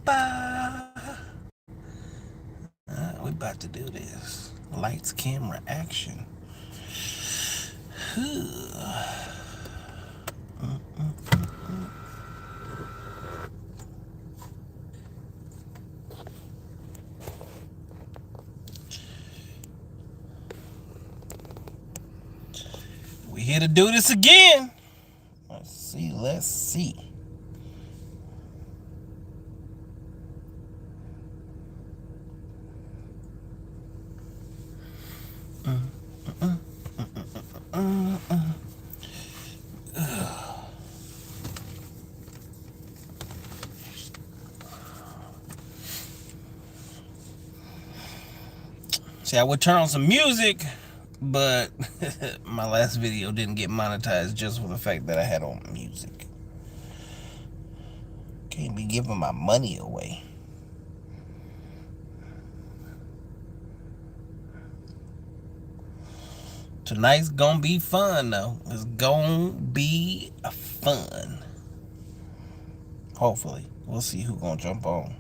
We about to do this. Lights, camera, action. We here to do this again. Let's see. See, I would turn on some music, but my last video didn't get monetized just for the fact that I had on music. Can't be giving my money away. Tonight's gonna be fun, though. It's gonna be fun. Hopefully. We'll see who's gonna jump on.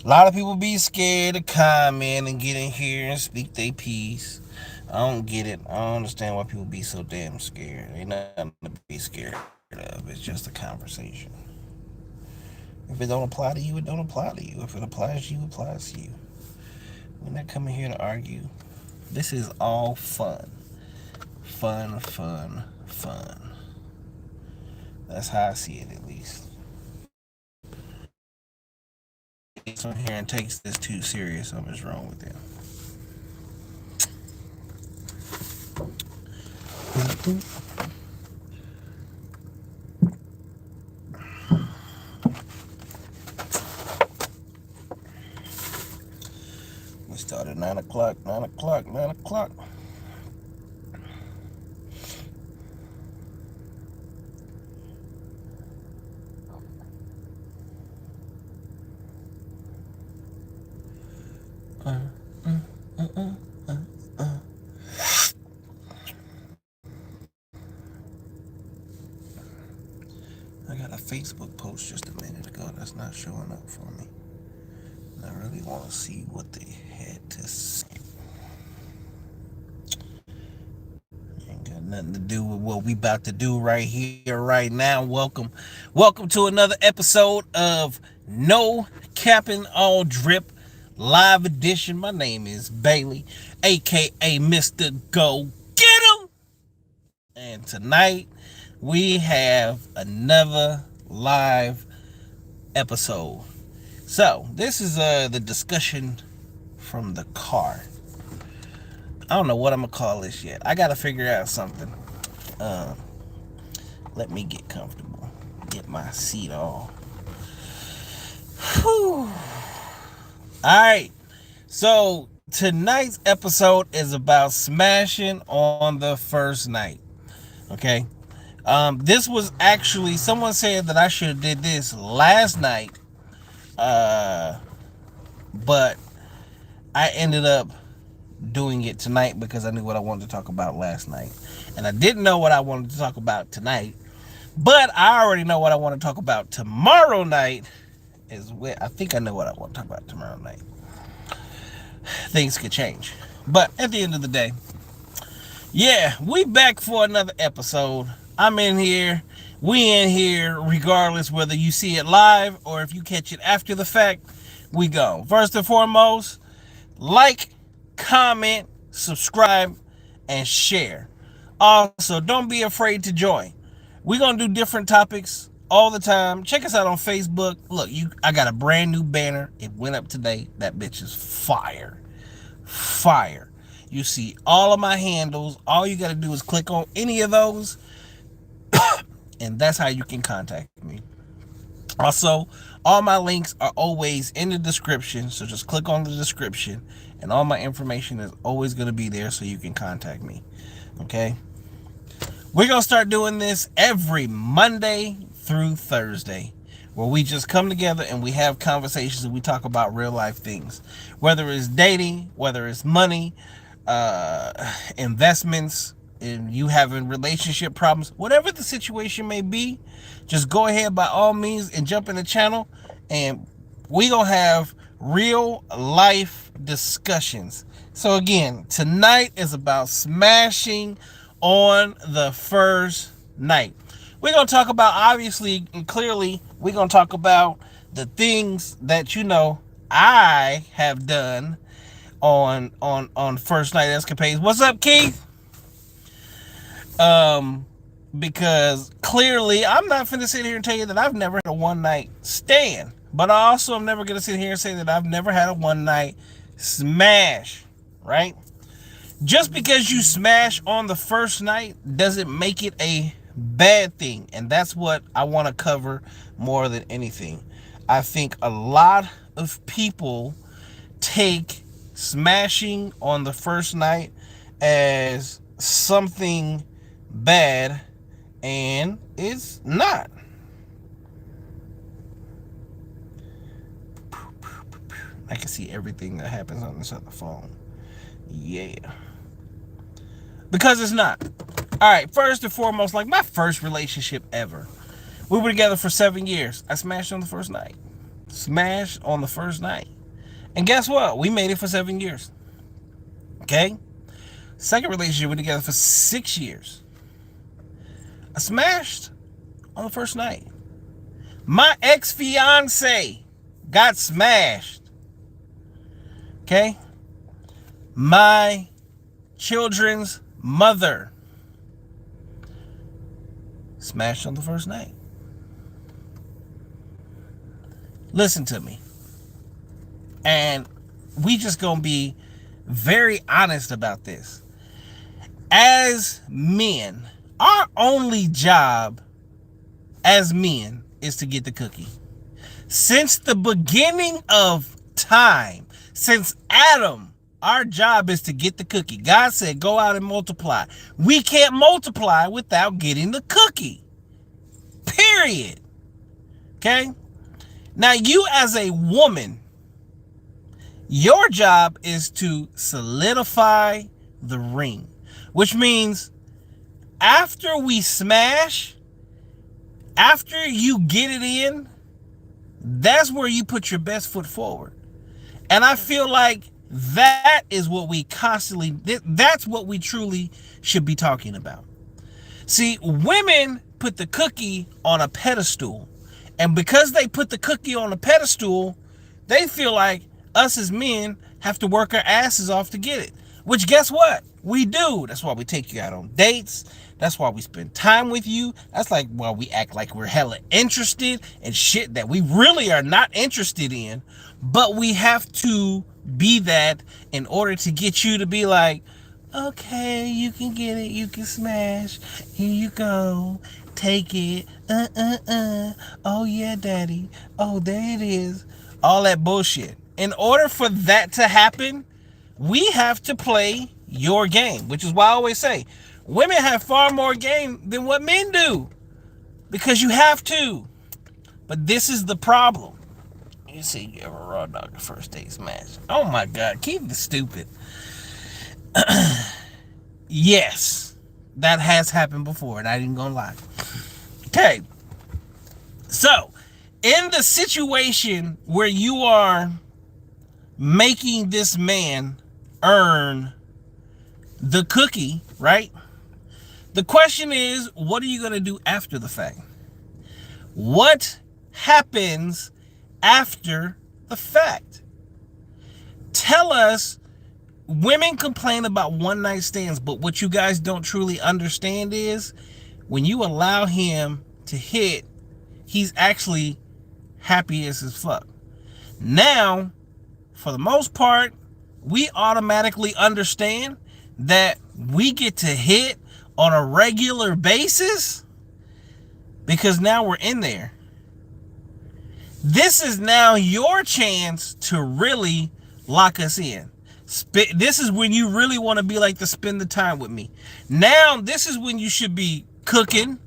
A lot of people be scared to comment and get in here and speak their piece. I don't get it. I don't understand why people be so damn scared. Ain't nothing to be scared of. It's just a conversation. If it don't apply to you, it don't apply to you. If it applies to you, it applies to you. We're not coming here to argue. This is all fun. Fun. That's how I see it, at least. Someone here and takes this too serious, something's wrong with them. We start at 9 o'clock. I got a Facebook post just a minute ago that's not showing up for me. And I really want to see what they had to say. Ain't got nothing to do with what we about to do right here, right now. Welcome to another episode of NoCappnAllDrip live edition. My name is Bailey, aka Mr. Go Get 'em. And tonight we have another live episode. So this is the discussion from the car. I don't know what I'm gonna call this yet. I gotta figure out something. Let me get comfortable. Get my seat all. Whew. Alright. So tonight's episode is about smashing on the first night. Okay. This was actually, someone said that I should have did this last night, but I ended up doing it tonight because I knew what I wanted to talk about last night, and I didn't know what I wanted to talk about tonight, but I already know what I want to talk about tomorrow night. I think I know what I want to talk about tomorrow night. Things could change, but at the end of the day, yeah, we back for another episode. I'm in here, we in here, regardless whether you see it live or if you catch it after the fact, we go. First and foremost, like, comment, subscribe, and share. Also, don't be afraid to join. We're going to do different topics all the time. Check us out on Facebook. Look, I got a brand new banner. It went up today. That bitch is fire. You see all of my handles. All you got to do is click on any of those, and that's how you can contact me. Also, all my links are always in the description, so just click on the description, and all my information is always going to be there so you can contact me. Okay? We're going to start doing this every Monday through Thursday, where we just come together and we have conversations and we talk about real life things. Whether it's dating, whether it's money, investments, and you having relationship problems, whatever the situation may be, just go ahead by all means and jump in the channel and we gonna have real life discussions. So again, tonight is about smashing on the first night. We're gonna talk about, obviously and clearly, we're gonna talk about the things that I have done on first night escapades. What's up, Keith? Because clearly I'm not finna sit here and tell you that I've never had a one night stand, but I also am never gonna sit here and say that I've never had a one night smash, right? Just because you smash on the first night doesn't make it a bad thing, and that's what I want to cover more than anything. I think a lot of people take smashing on the first night as something bad, and it's not. I can see everything that happens on this other phone. Yeah. Because it's not. Alright, first and foremost, like my first relationship ever. We were together for 7 years. I smashed on the first night. Smashed on the first night. And guess what? We made it for 7 years. Okay? Second relationship, we were together for 6 years. I smashed on the first night. My ex-fiance got smashed. Okay? My children's mother smashed on the first night. Listen to me. And we just gonna be very honest about this. As men, our only job as men is to get the cookie. Since the beginning of time, since Adam, our job is to get the cookie. God said, go out and multiply. We can't multiply without getting the cookie. Period. Okay? Now, you as a woman, your job is to solidify the ring, which means after we smash, after you get it in, that's where you put your best foot forward. And I feel like that is what that's what we truly should be talking about. See, women put the cookie on a pedestal. And because they put the cookie on a pedestal, they feel like us as men have to work our asses off to get it. Which, guess what? We do. That's why we take you out on dates. That's why we spend time with you. That's like why we act like we're hella interested in shit that we really are not interested in. But we have to be that in order to get you to be like, okay, you can get it. You can smash. Here you go. Take it. Oh, yeah, daddy. Oh, there it is. All that bullshit. In order for that to happen, we have to play your game, which is why I always say women have far more game than what men do, because you have to. But this is the problem. You see, you ever raw dog the first date smash? Oh my God, keep it stupid. Yes, that has happened before, and I ain't gonna lie. Okay, so in the situation where you are making this man earn the cookie, right? The question is, what are you going to do after the fact? What happens after the fact? Tell us. Women complain about one night stands, but what you guys don't truly understand is when you allow him to hit, he's actually happy as his fuck. Now, for the most part, we automatically understand that we get to hit on a regular basis because now we're in there. This is now your chance to really lock us in. This is when you really want to be like to spend the time with me. Now, this is when you should be cooking.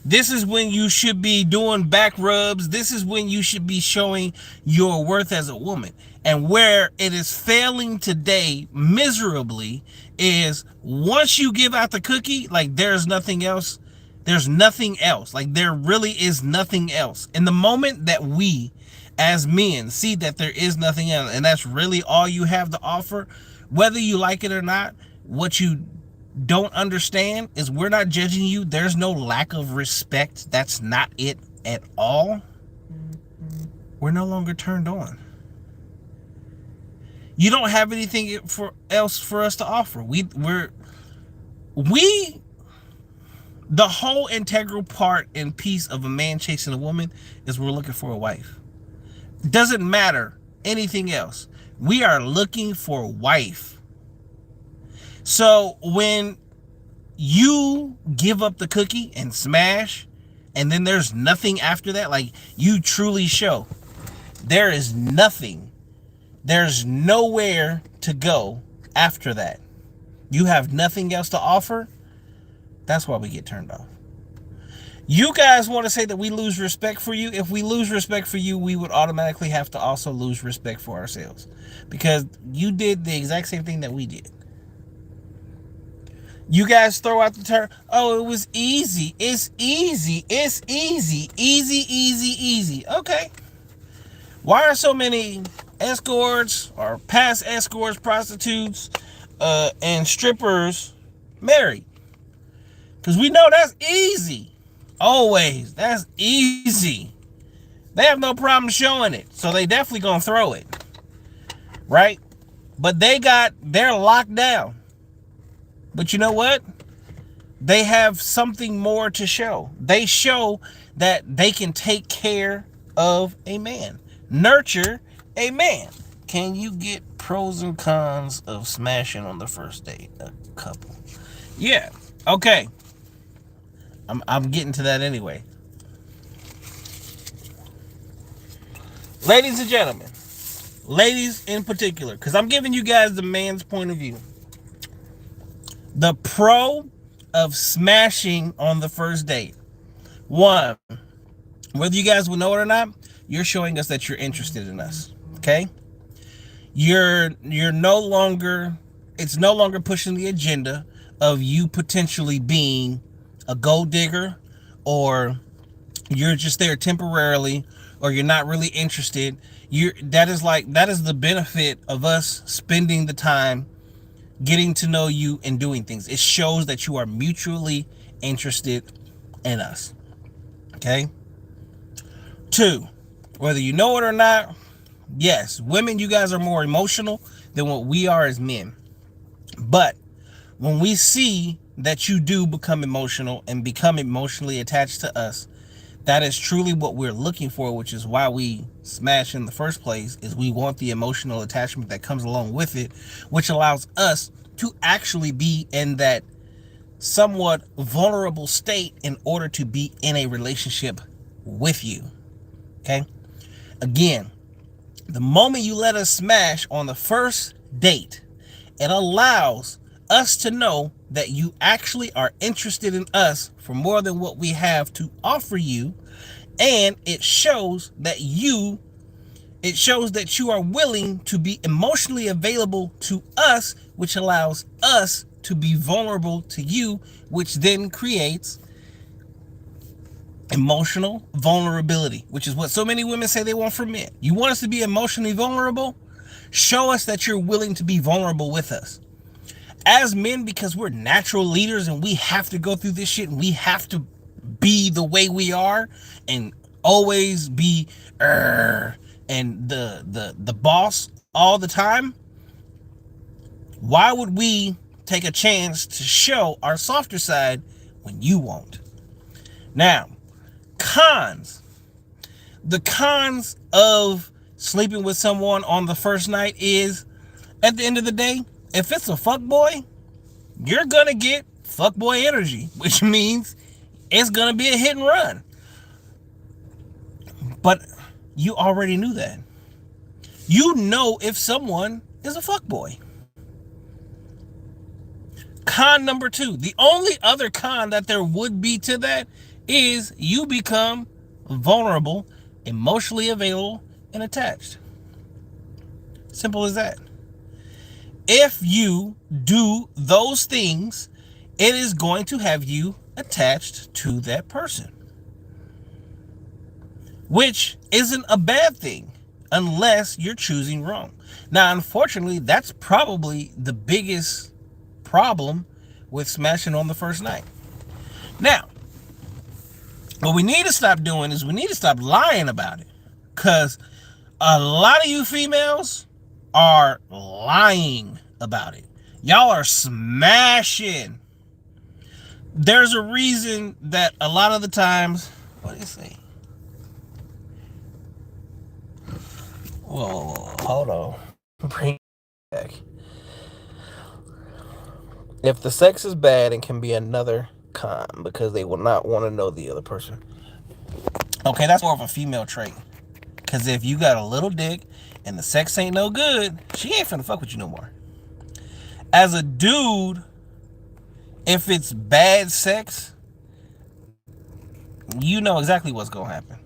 This is when you should be doing back rubs. This is when you should be showing your worth as a woman. And where it is failing today miserably is once you give out the cookie, like there's nothing else. There's nothing else. Like there really is nothing else. In the moment that we as men, see that there is nothing else, and that's really all you have to offer, whether you like it or not. What you don't understand is we're not judging you. There's no lack of respect. That's not it at all. We're no longer turned on. You don't have anything else for us to offer. The whole integral part and piece of a man chasing a woman is we're looking for a wife. Doesn't matter anything else. We are looking for a wife. So when you give up the cookie and smash, and then there's nothing after that, like you truly show there is nothing, there's nowhere to go after that. You have nothing else to offer. That's why we get turned off. You guys want to say that we lose respect for you. If we lose respect for you, we would automatically have to also lose respect for ourselves, because you did the exact same thing that we did. You guys throw out the term, oh, it was easy. It's easy. It's easy. Easy, easy, easy. Okay. Why are so many escorts or past escorts, prostitutes, and strippers married? Because we know that's easy. Always. That's easy. They have no problem showing it. So they definitely gonna throw it. Right? But they're locked down. But you know what? They have something more to show. They show that they can take care of a man. Nurture a man. Can you get pros and cons of smashing on the first date? A couple. Yeah. Okay. I'm getting to that anyway. Ladies and gentlemen, ladies in particular, because I'm giving you guys the man's point of view. The pro of smashing on the first date. One, whether you guys will know it or not, you're showing us that you're interested in us. Okay? You're no longer, it's no longer pushing the agenda of you potentially being a gold digger, or you're just there temporarily, or you're not really interested. That is the benefit of us spending the time getting to know you and doing things. It shows that you are mutually interested in us. Okay? Two, whether you know it or not, yes, women, you guys are more emotional than what we are as men. But when we see that you do become emotional and become emotionally attached to us, that is truly what we're looking for, which is why we smash in the first place, is we want the emotional attachment that comes along with it, which allows us to actually be in that somewhat vulnerable state in order to be in a relationship with you. Okay? Again, the moment you let us smash on the first date, it allows us to know that you actually are interested in us for more than what we have to offer you, and it shows that you are willing to be emotionally available to us, which allows us to be vulnerable to you, which then creates emotional vulnerability, which is what so many women say they want from men. You want us to be emotionally vulnerable? Show us that you're willing to be vulnerable with us. As men, because we're natural leaders and we have to go through this shit and we have to be the way we are and always be and the boss all the time, why would we take a chance to show our softer side when you won't? Now, cons. The cons of sleeping with someone on the first night is, at the end of the day, if it's a fuckboy, you're gonna get fuckboy energy, which means it's gonna be a hit and run. But you already knew that. You know if someone is a fuckboy. Con number two, the only other con that there would be to that is you become vulnerable, emotionally available, and attached. Simple as that. If you do those things, it is going to have you attached to that person. which isn't a bad thing unless you're choosing wrong. Now, unfortunately, that's probably the biggest problem with smashing on the first night. Now, what we need to stop doing is we need to stop lying about it, because a lot of you females are lying about it. Y'all are smashing. There's a reason that a lot of the times, what do you say? Whoa, hold on. Bring it back. If the sex is bad, it can be another con, because they will not want to know the other person. Okay, that's more of a female trait. Because if you got a little dick and the sex ain't no good, she ain't finna fuck with you no more. As a dude, if it's bad sex, you know exactly what's gonna happen.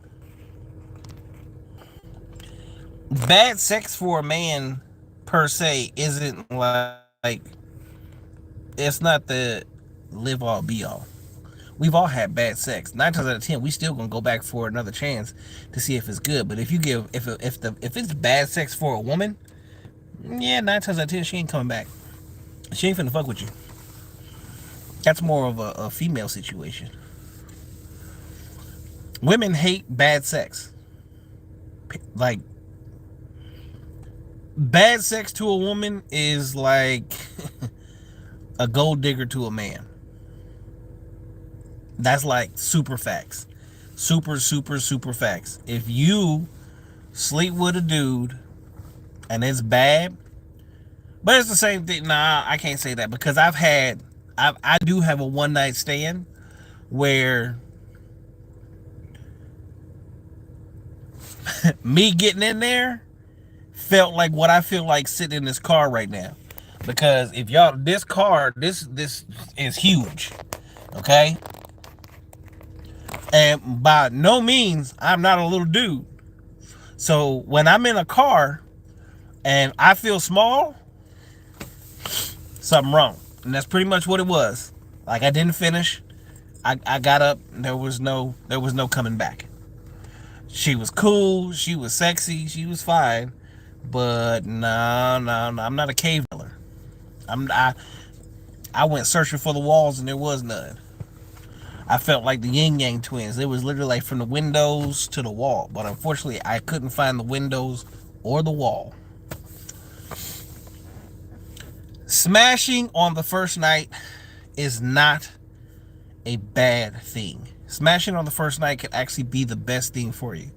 Bad sex for a man per se isn't like, it's not the live all be all. We've all had bad sex. 9 times out of 10, we still gonna go back for another chance to see if it's good. But if you give, if it's bad sex for a woman, yeah, 9 times out of 10, she ain't coming back. She ain't finna fuck with you. That's more of a female situation. Women hate bad sex. Like, bad sex to a woman is like a gold digger to a man. That's like super facts. Super facts. If you sleep with a dude and it's bad, but it's the same thing. Nah, I can't say that, because I do have a one night stand where me getting in there felt like what I feel like sitting in this car right now. Because if y'all, this car, this is huge. Okay? And by no means, I'm not a little dude. So when I'm in a car and I feel small, something wrong. And that's pretty much what it was. Like, I didn't finish. I got up. There was no coming back. She was cool. She was sexy. She was fine. But no, I'm not a cave dweller. I went searching for the walls and there was none. I felt like the yin yang twins. It was literally like from the windows to the wall. But unfortunately, I couldn't find the windows or the wall. Smashing on the first night is not a bad thing. Smashing on the first night can actually be the best thing for you.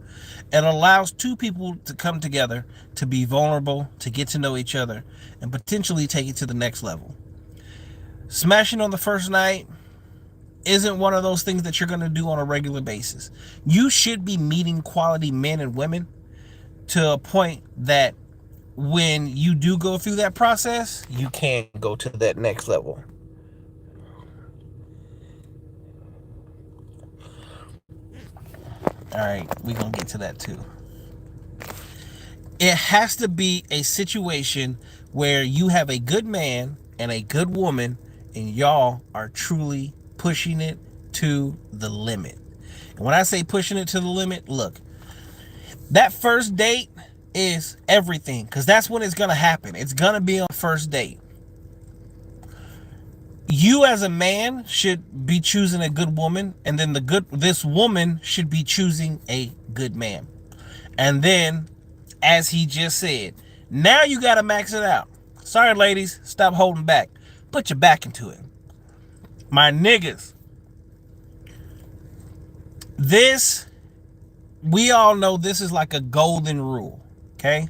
It allows two people to come together, to be vulnerable, to get to know each other, and potentially take it to the next level. Smashing on the first night isn't one of those things that you're going to do on a regular basis. You should be meeting quality men and women to a point that when you do go through that process, you can go to that next level. All right, we're going to get to that too. It has to be a situation where you have a good man and a good woman, and y'all are truly pushing it to the limit. And when I say pushing it to the limit, look, that first date is everything, because that's when it's going to happen. It's going to be on first date. You as a man should be choosing a good woman, and then this woman should be choosing a good man. And then, as he just said, now you got to max it out. Sorry, ladies, stop holding back. Put your back into it. My niggas, we all know this is like a golden rule, okay?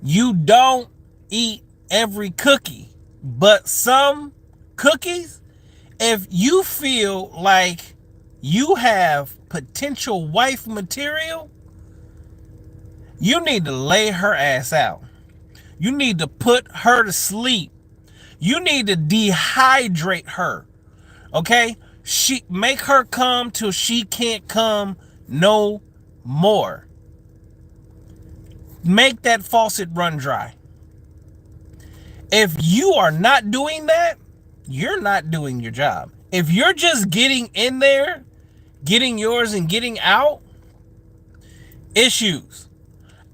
You don't eat every cookie, but some cookies, if you feel like you have potential wife material, you need to lay her ass out. You need to put her to sleep. You need to dehydrate her, okay? Make her come till she can't come no more. Make that faucet run dry. If you are not doing that, you're not doing your job. If you're just getting in there getting yours and getting out, issues.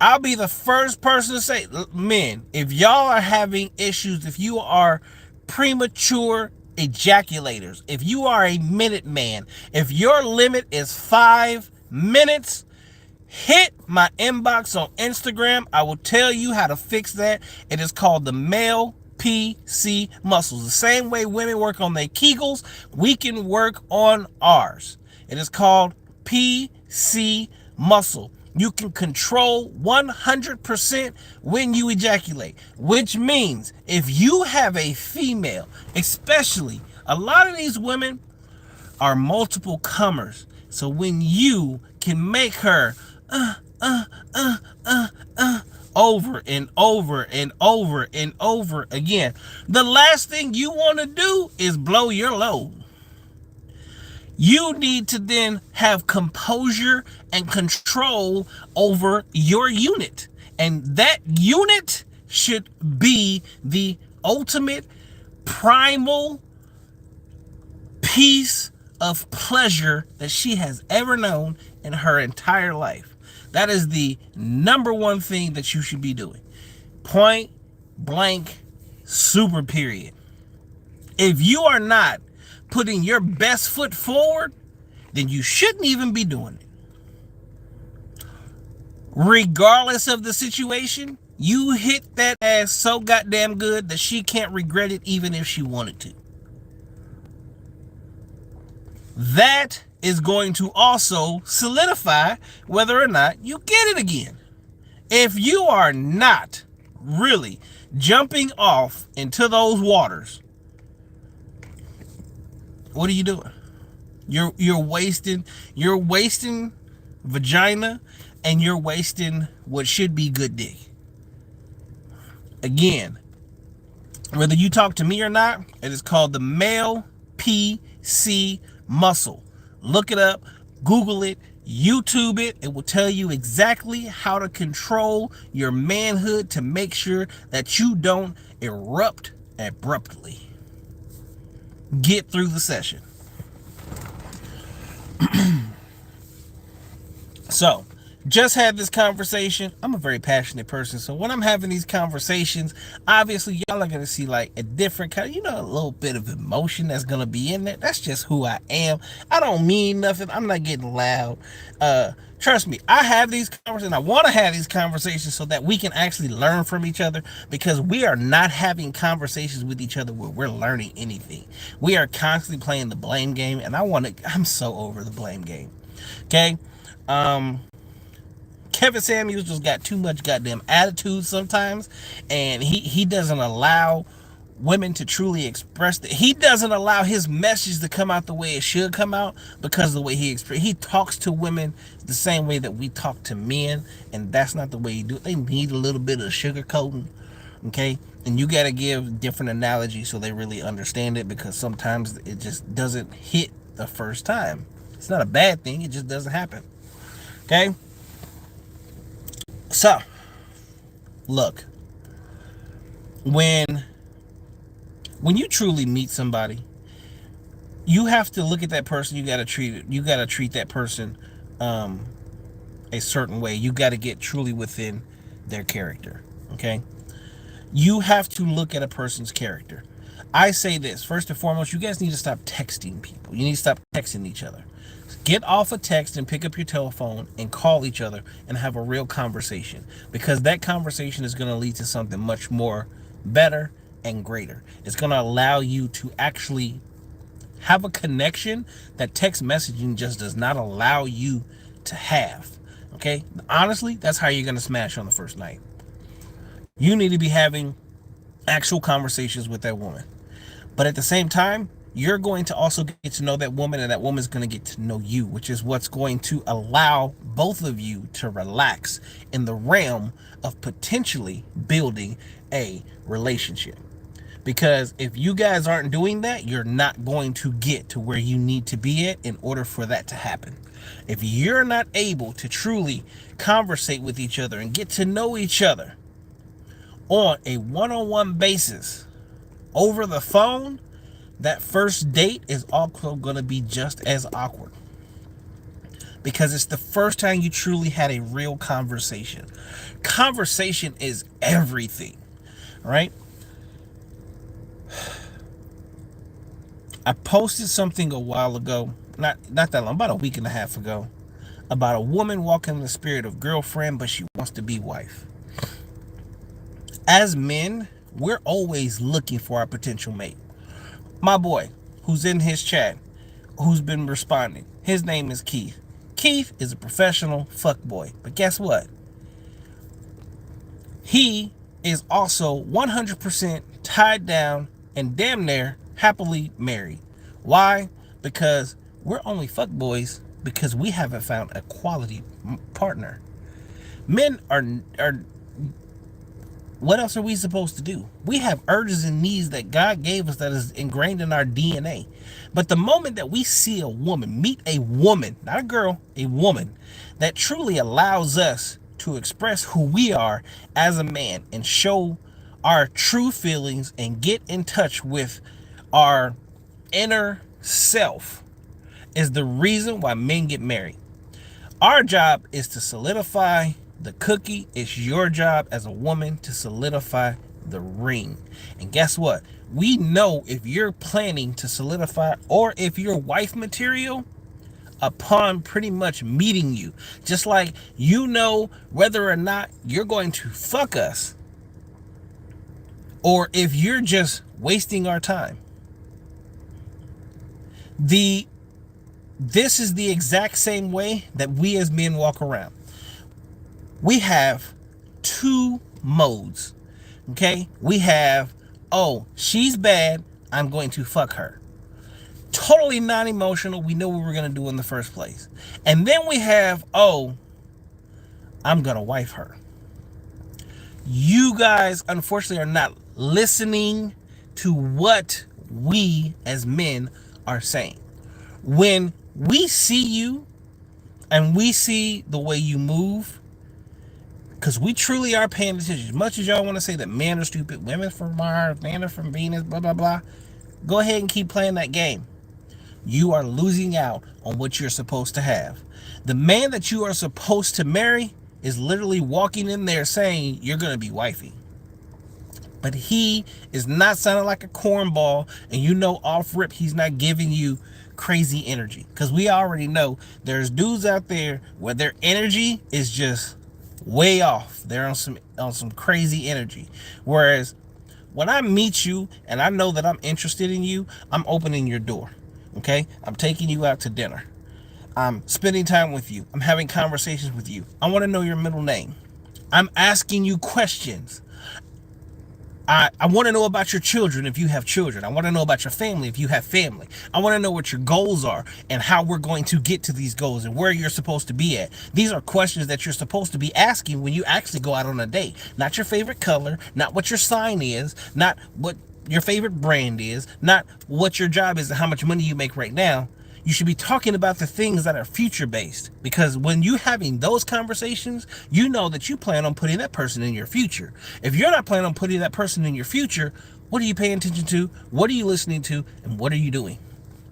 I'll be the first person to say, men, if y'all are having issues, if you are premature ejaculators, if you are a minute man, if your limit is 5 minutes, hit my inbox on Instagram. I will tell you how to fix that. It is called the male PC muscles. The same way women work on their Kegels, we can work on ours. It is called PC muscle. You can control 100% when you ejaculate, which means if you have a female, especially a lot of these women are multiple comers. So when you can make her over and over and over and over again, the last thing you want to do is blow your load. You need to then have composure and control over your unit. And that unit should be the ultimate primal piece of pleasure that she has ever known in her entire life. That is the number one thing that you should be doing. Point blank, super period. If you are not putting your best foot forward, then you shouldn't even be doing it. Regardless of the situation, you hit that ass so goddamn good that she can't regret it even if she wanted to. That is going to also solidify whether or not you get it again. If you are not really jumping off into those waters, what are you doing? You're wasting vagina, and you're wasting what should be good dick. Again, whether you talk to me or not, it is called the male PC muscle. Look it up, Google it, YouTube it. It will tell you exactly how to control your manhood to make sure that you don't erupt abruptly. Get through the session. So, just had this conversation. I'm a very passionate person, so when I'm having these conversations, obviously y'all are gonna see like a different kind, a little bit of emotion that's gonna be in there. That's just who I am. I don't mean nothing. I'm not getting loud. Trust me, I have these conversations. I want to have these conversations so that we can actually learn from each other, because we are not having conversations with each other where we're learning anything. We are constantly playing the blame game, and I'm so over the blame game. Okay? Kevin Samuels just got too much goddamn attitude sometimes, and he doesn't allow women to truly express it. He doesn't allow his message to come out the way it should come out, because of the way he talks to women the same way that we talk to men, and that's not the way you do it. They need a little bit of sugar coating, okay? And you got to give different analogies so they really understand it, because sometimes it just doesn't hit the first time. It's not a bad thing, it just doesn't happen. Okay? So, look, when you truly meet somebody, you have to look at that person. You got to treat that person a certain way. You got to get truly within their character. Okay? You have to look at a person's character. I say this, first and foremost, you guys need to stop texting people. You need to stop texting each other. Get off a text and pick up your telephone and call each other and have a real conversation, because that conversation is going to lead to something much more better and greater. It's going to allow you to actually have a connection that text messaging just does not allow you to have. Okay? Honestly, that's how you're going to smash on the first night. You need to be having actual conversations with that woman. But at the same time, you're going to also get to know that woman, and that woman's going to get to know you, which is what's going to allow both of you to relax in the realm of potentially building a relationship. Because if you guys aren't doing that, you're not going to get to where you need to be at in order for that to happen. If you're not able to truly conversate with each other and get to know each other on a one-on-one basis over the phone, that first date is also going to be just as awkward. because it's the first time you truly had a real conversation. Conversation is everything, right? I posted something a while ago, not that long, about a week and a half ago, about a woman walking in the spirit of girlfriend, but she wants to be wife. As men, we're always looking for our potential mate. My boy, who's in his chat, who's been responding, his name is Keith. Keith is a professional fuckboy, but guess what? He is also 100% tied down and damn near happily married. Why? Because we're only fuckboys because we haven't found a quality partner. Men are what else are we supposed to do? We have urges and needs that God gave us that is ingrained in our DNA. But the moment that we see a woman, meet a woman, not a girl, a woman, that truly allows us to express who we are as a man and show our true feelings and get in touch with our inner self, is the reason why men get married. Our job is to solidify the cookie. It's your job as a woman to solidify the ring. And guess what? We know if you're planning to solidify or if you're wife material upon pretty much meeting you. Just like you know whether or not you're going to fuck us or if you're just wasting our time. This is the exact same way that we as men walk around. We have two modes, okay? We have, oh, she's bad, I'm going to fuck her. Totally non-emotional. We know what we were going to do in the first place. And then we have, oh, I'm going to wife her. You guys, unfortunately, are not listening to what we as men are saying. When we see you and we see the way you move, because we truly are paying attention. As much as y'all want to say that men are stupid, women from Mars, men are from Venus, blah, blah, blah, go ahead and keep playing that game. You are losing out on what you're supposed to have. The man that you are supposed to marry is literally walking in there saying you're going to be wifey. But he is not sounding like a cornball, and you know off rip he's not giving you crazy energy. Because we already know there's dudes out there where their energy is just way off. They're on some crazy energy. Whereas when I meet you and I know that I'm interested in you, I'm opening your door. Okay? I'm taking you out to dinner. I'm spending time with you. I'm having conversations with you. I want to know your middle name. I'm asking you questions. I want to know about your children if you have children. I want to know about your family if you have family. I want to know what your goals are and how we're going to get to these goals and where you're supposed to be at. These are questions that you're supposed to be asking when you actually go out on a date. Not your favorite color, not what your sign is, not what your favorite brand is, not what your job is and how much money you make right now. You should be talking about the things that are future based, because when you're having those conversations, you know that you plan on putting that person in your future. If you're not planning on putting that person in your future, what are you paying attention to? What are you listening to? And what are you doing?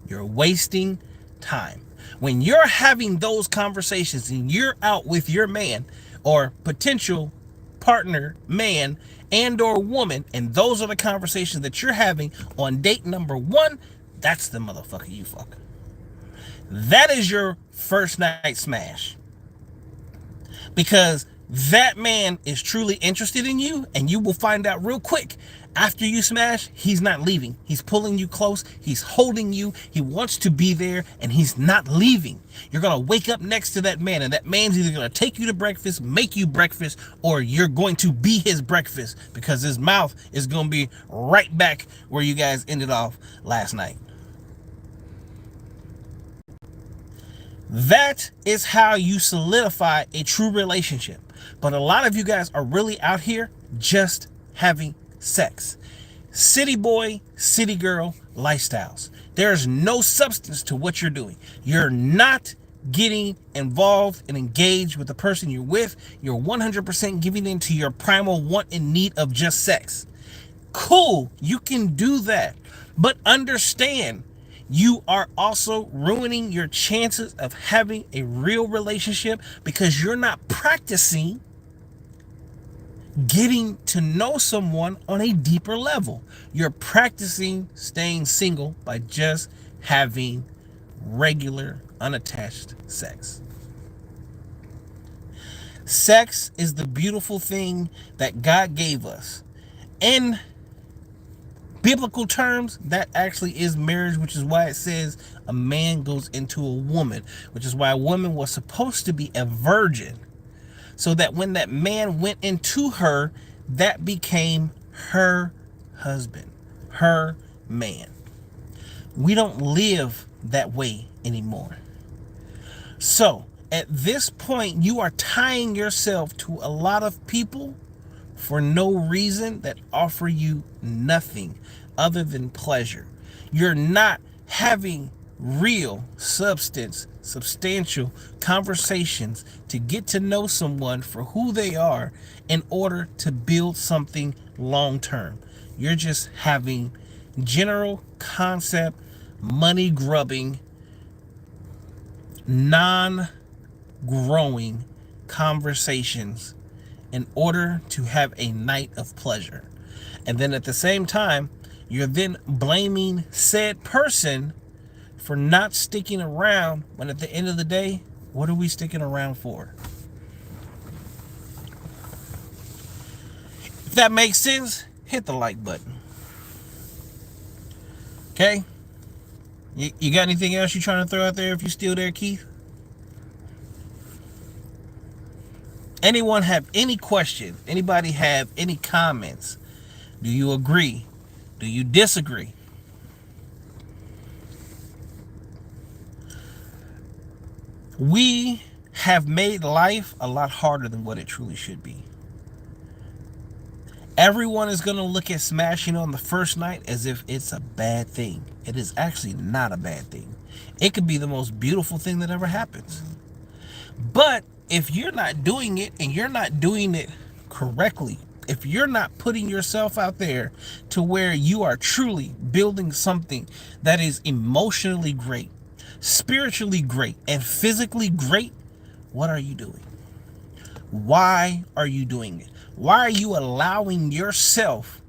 You're wasting time. When you're having those conversations and you're out with your man or potential partner, man and or woman, and those are the conversations that you're having on date number 1, that's the motherfucker you fuck. That is your first night smash. Because that man is truly interested in you, and you will find out real quick. After you smash, he's not leaving. He's pulling you close. He's holding you. He wants to be there, and he's not leaving. You're going to wake up next to that man, and that man's either going to take you to breakfast, make you breakfast, or you're going to be his breakfast, because his mouth is going to be right back where you guys ended off last night. That is how you solidify a true relationship. But a lot of you guys are really out here just having sex. City boy, city girl lifestyles. There's no substance to what you're doing. You're not getting involved and engaged with the person you're with. You're 100% giving into your primal want and need of just sex. Cool, you can do that. But understand, You are also ruining your chances of having a real relationship because you're not practicing getting to know someone on a deeper level. You're practicing staying single by just having regular, unattached sex. Sex is the beautiful thing that God gave us. In biblical terms, that actually is marriage, which is why it says a man goes into a woman, which is why a woman was supposed to be a virgin, so that when that man went into her, that became her husband, her man. We don't live that way anymore. So at this point, you are tying yourself to a lot of people for no reason that offer you nothing other than pleasure. You're not having real substantial conversations to get to know someone for who they are in order to build something long term. You're just having general concept, money grubbing, non-growing conversations in order to have a night of pleasure. And then at the same time, you're then blaming said person for not sticking around, when at the end of the day, what are we sticking around for? If that makes sense, hit the like button. Okay? You got anything else you're trying to throw out there if you're still there, Keith? Anyone have any questions? Anybody have any comments? Do you agree? Do you disagree? We have made life a lot harder than what it truly should be. Everyone is going to look at smashing on the first night as if it's a bad thing. It is actually not a bad thing. It could be the most beautiful thing that ever happens. But if you're not doing it, and you're not doing it correctly, if you're not putting yourself out there to where you are truly building something that is emotionally great, spiritually great, and physically great, what are you doing? Why are you doing it? Why are you allowing yourself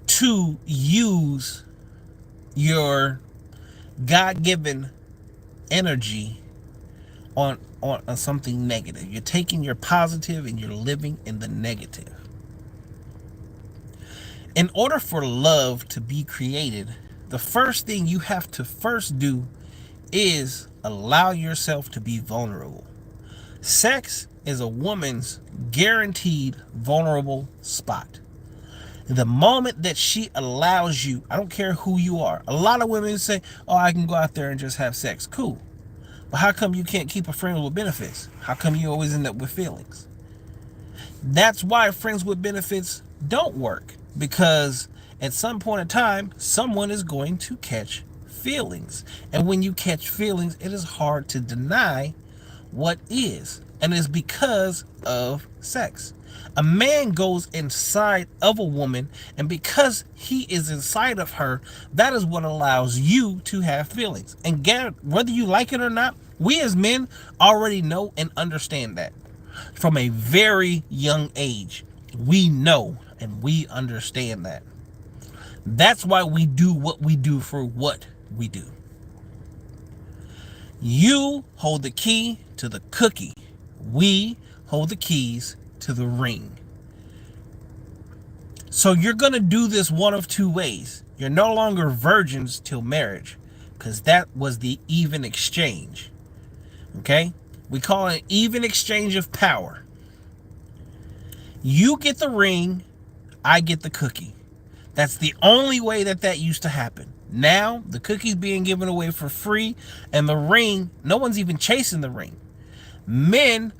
to use your God-given energy on something negative? You're taking your positive and you're living in the negative. In order for love to be created, the first thing you have to first do is allow yourself to be vulnerable. Sex is a woman's guaranteed vulnerable spot. The moment that she allows you, I don't care who you are. A lot of women say, oh, I can go out there and just have sex. Cool. But how come you can't keep a friend with benefits? How come you always end up with feelings? That's why friends with benefits don't work. Because at some point in time, someone is going to catch feelings. And when you catch feelings, it is hard to deny what is. And it's because of sex. A man goes inside of a woman, and because he is inside of her, that is what allows you to have feelings. And whether you like it or not, we as men already know and understand that. From a very young age, we know and we understand that. That's why we do what we do for what we do. You hold the key to the cookie. We hold the keys to the ring. So you're going to do this one of two ways. You're no longer virgins till marriage, because that was the even exchange. Okay? We call it an even exchange of power. You get the ring, I get the cookie. That's the only way that used to happen. Now, the cookie's being given away for free, and the ring, no one's even chasing the ring. Men,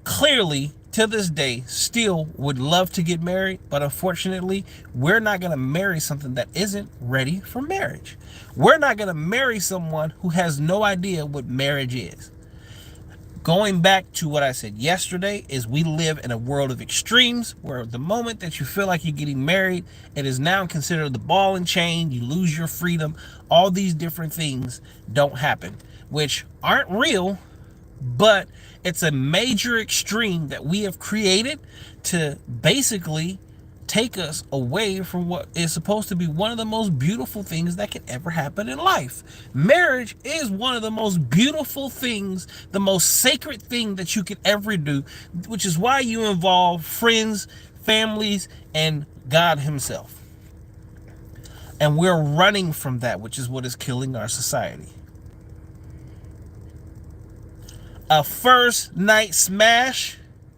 clearly, to this day, still would love to get married, but unfortunately, we're not going to marry something that isn't ready for marriage. We're not going to marry someone who has no idea what marriage is. Going back to what I said yesterday is we live in a world of extremes where the moment that you feel like you're getting married, it is now considered the ball and chain. You lose your freedom. All these different things don't happen, which aren't real, but it's a major extreme that we have created to basically take us away from what is supposed to be one of the most beautiful things that can ever happen in life. Marriage is one of the most beautiful things, the most sacred thing that you could ever do, which is why you involve friends, families, and God himself. And we're running from that, which is what is killing our society. A first night smash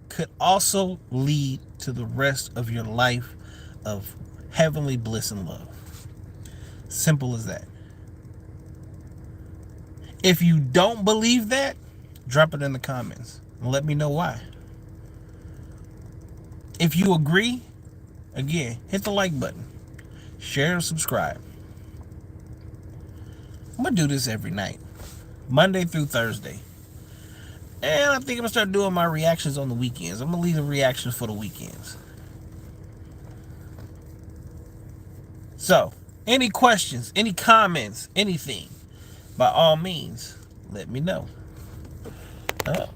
could also lead to the rest of your life of heavenly bliss and love. Simple as that. If you don't believe that, drop it in the comments and let me know why. If you agree, again, hit the like button, share and subscribe. I'm gonna do this every night, Monday through Thursday. And I think I'm going to start doing my reactions on the weekends. I'm going to leave the reactions for the weekends. So, any questions, any comments, anything, by all means, let me know.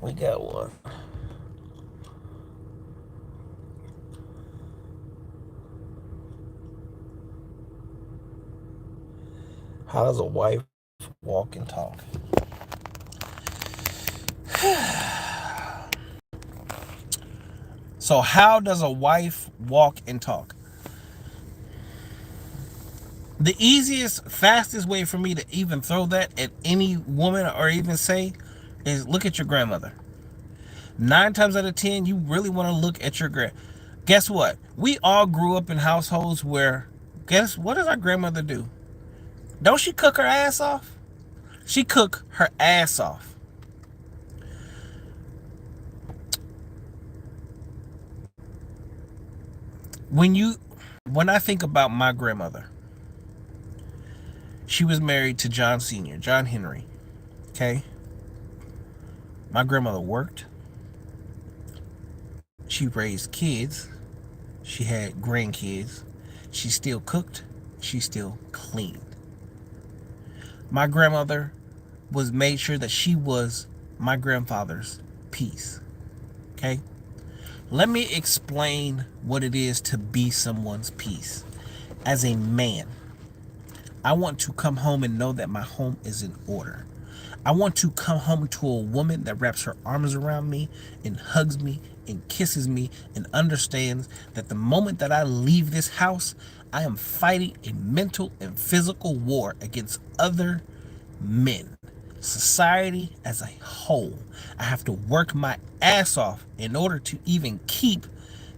We got one. How does a wife walk and talk? So how does a wife walk and talk? The easiest, fastest way for me to even throw that at any woman or even say is look at your grandmother. 9 times out of 10, you really want to look at your Guess what? We all grew up in households where, guess what does our grandmother do? Don't she cook her ass off? She cook her ass off. When I think about my grandmother, she was married to John Sr., John Henry. Okay? My grandmother worked. She raised kids. She had grandkids. She still cooked. She still cleaned. My grandmother made sure that she was my grandfather's peace. Okay? Let me explain what it is to be someone's peace. As a man, I want to come home and know that my home is in order. I want to come home to a woman that wraps her arms around me and hugs me and kisses me and understands that the moment that I leave this house, I am fighting a mental and physical war against other men. Society as a whole. I have to work my ass off in order to even keep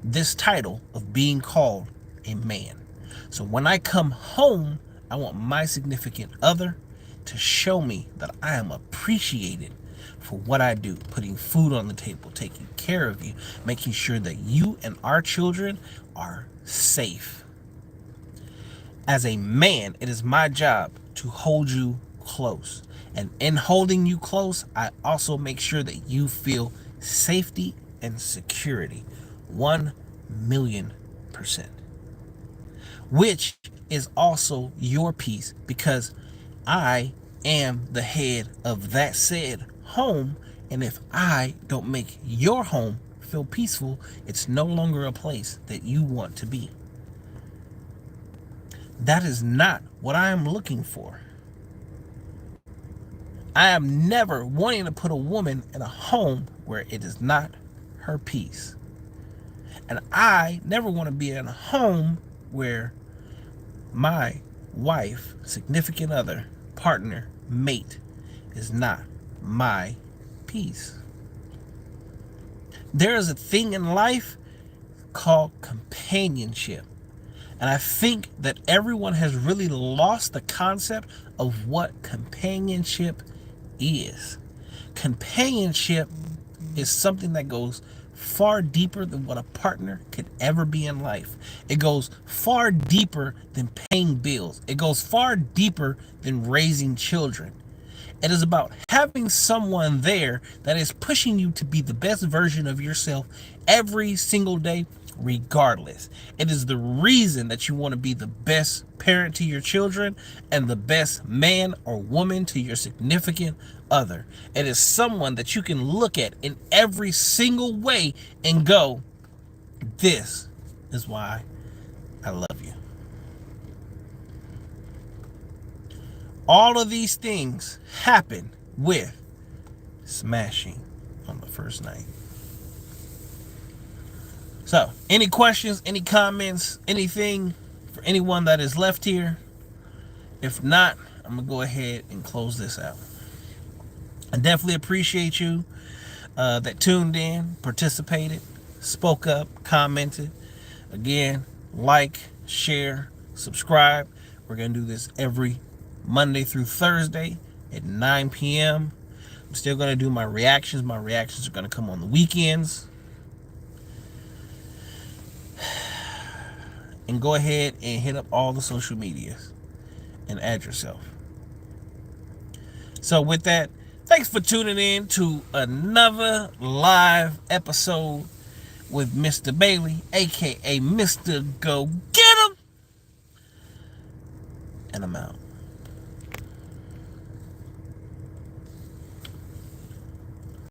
this title of being called a man. So when I come home, I want my significant other to show me that I am appreciated for what I do, putting food on the table, taking care of you, making sure that you and our children are safe. As a man, it is my job to hold you close. And in holding you close, I also make sure that you feel safety and security. 1,000,000%. Which is also your peace, because I am the head of that said home. And if I don't make your home feel peaceful, it's no longer a place that you want to be. That is not what I am looking for. I am never wanting to put a woman in a home where it is not her peace. And I never want to be in a home where my wife, significant other, partner, mate is not my peace. There is a thing in life called companionship. And I think that everyone has really lost the concept of what companionship is. Companionship is something that goes far deeper than what a partner could ever be in life. It goes far deeper than paying bills. It goes far deeper than raising children. It is about having someone there that is pushing you to be the best version of yourself every single day, regardless. It is the reason that you want to be the best parent to your children and the best man or woman to your significant other. It is someone that you can look at in every single way and go, this is why I love you. All of these things happen with smashing on the first night. So, any questions, any comments, anything for anyone that is left here? If not, I'm going to go ahead and close this out. I definitely appreciate you that tuned in, participated, spoke up, commented. Again, like, share, subscribe. We're going to do this every Monday through Thursday at 9 p.m. I'm still going to do my reactions. My reactions are going to come on the weekends. And go ahead and hit up all the social medias and add yourself. So with that, thanks for tuning in to another live episode with Mr. Bailey, aka Mr. Go Get 'em. And I'm out.